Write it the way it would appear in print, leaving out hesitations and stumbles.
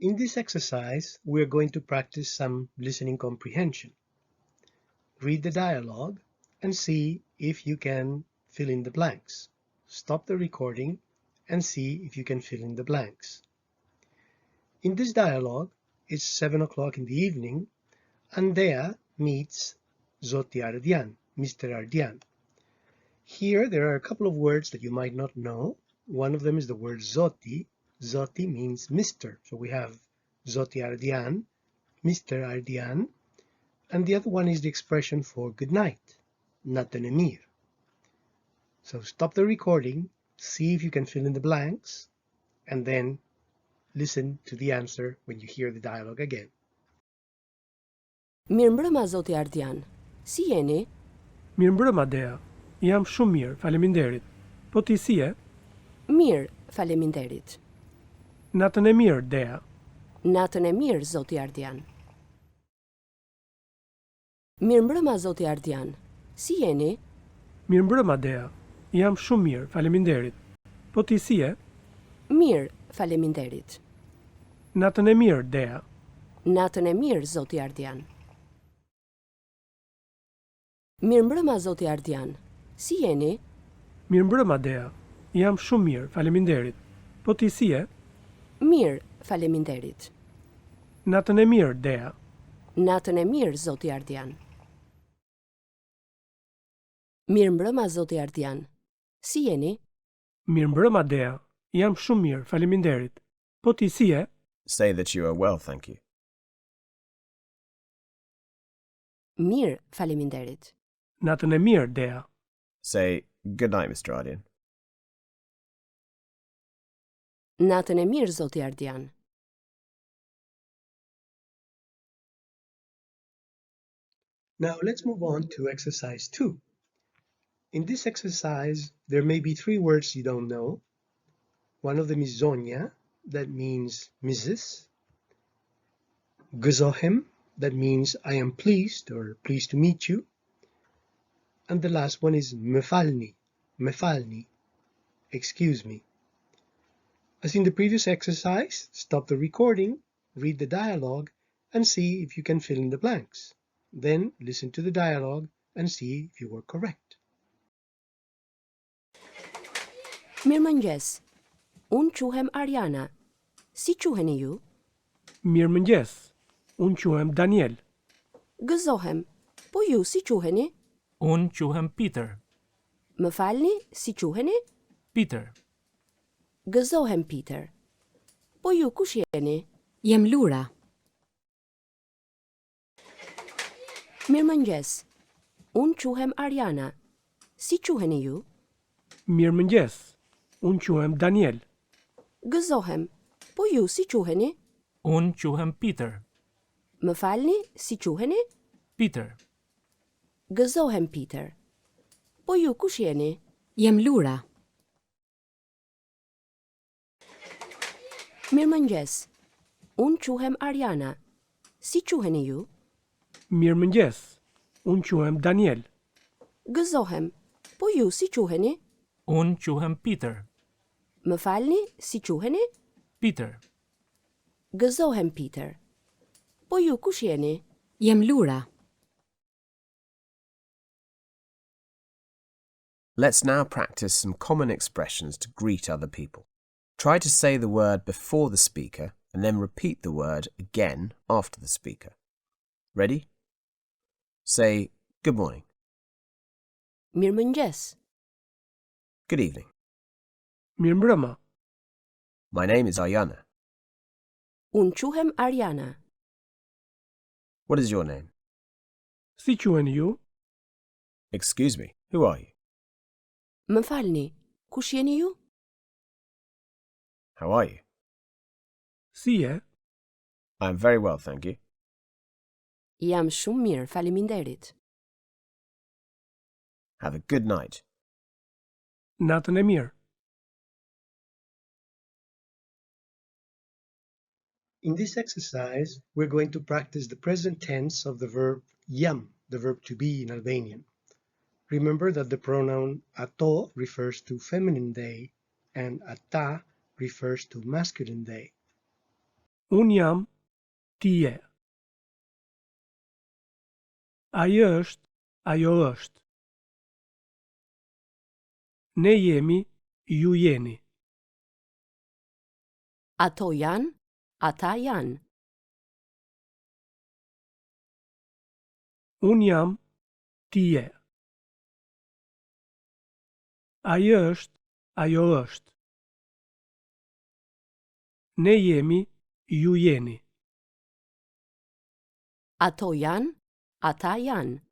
In this exercise, we are going to practice some listening comprehension. Read the dialogue and see if you can fill in the blanks. Stop the recording and see if you can fill in the blanks. In this dialogue, it's 7 o'clock in the evening. Andrea meets Zoti Ardian, Mr. Ardian. Here there are a couple of words that you might not know. One of them is the word Zoti. Zoti means Mr. So we have Zoti Ardian, Mr. Ardian, and the other one is the expression for good night, Natanemir. So stop the recording, see if you can fill in the blanks, and then listen to the answer when you hear the dialogue again. Mirëmbrëma, Zoti Ardian. Si jeni? Mirëmbrëma, Dea. Jam shumë mirë, faleminderit. Po ti si je? Mirë, faleminderit. Natën e mirë, Dea. Natën e mirë, Zoti Ardian. Mirëmbrëma, Zoti Ardian. Si jeni? Mirëmbrëma, Dea. Jam shumë mirë, faleminderit. Po ti si je? Mirë, faleminderit. Natën e mirë, Dea. Natën e mirë, Zoti Ardian. Mirëmbrëma, Zoti Ardian. Si jeni? Mirëmbrëma, Dea. Jam shumë mirë, faleminderit. Po ti si je? Mirë, faleminderit. Natën e mirë, Dea. Natën e mirë, Zoti Ardian. Mirëmbrëma, Zoti Ardian. Si jeni? Mirëmbrëma, Dea. Jam shumë mirë, faleminderit. Po ti si je? Say that you are well, thank you. Mirë, faleminderit. Natën e mirë, Dea. Say, good night, Mr. Ardian. Natën e mirë, Zoti Ardian. Now let's move on to exercise 2. In this exercise, there may be 3 words you don't know. One of them is Zonia, that means Mrs. Gzohem, that means I am pleased or pleased to meet you. And the last one is Mefalni, Mefalni, excuse me. As in the previous exercise, stop the recording, read the dialogue, and see if you can fill in the blanks. Then listen to the dialogue and see if you were correct. Mirëmëngjes. Unë quhem Ariana. Si quheni ju? Mirëmëngjes. Unë quhem Daniel. Gëzohem. Po ju si quheni? Unë quhem Peter. Më falni, si quheni? Peter. Gëzohem, Peter. Po ju kush jeni? Jem Lura. Mirëmëngjes. Unë quhem Ariana. Si quheni ju? Mirëmëngjes. Unë quhem Daniel. Gëzohem. Po ju si quheni? Unë quhem Peter. Më falni, si quheni? Peter. Gëzohem, Peter. Po ju kush jeni? Jem Lura. Mirëmëngjes. Unë quhem Ariana. Si quheni ju? Mirëmëngjes. Unë quhem Daniel. Gëzohem. Po ju si quheni? Unë quhem Peter. Më falni, si quheni? Peter. Gëzohem, Peter. Po ju kush jeni? Jem Lura. Let's now practice some common expressions to greet other people. Try to say the word before the speaker and then repeat the word again after the speaker. Ready? Say, good morning. Mirëmëngjes. Good evening. Mirëmbrëma. My name is Ayana. Unë quhem Ariana. What is your name? Si quheni ju? Excuse me, who are you? Më falni, kush jeni ju? How are you? Si je? I am very well, thank you. Jam shumë mirë, faleminderit. Have a good night. Natën e mirë. In this exercise, we're going to practice the present tense of the verb jam, the verb to be in Albanian. Remember that the pronoun ato refers to feminine they and ata refers to masculine they. Unë jam, ti je. Ai është, ajo është. Ne jemi, ju jeni. Ato janë, ata janë. Unë jam, ti je. Ai është, ajo është. Ne jemi, ju jeni. Ato janë, ata janë.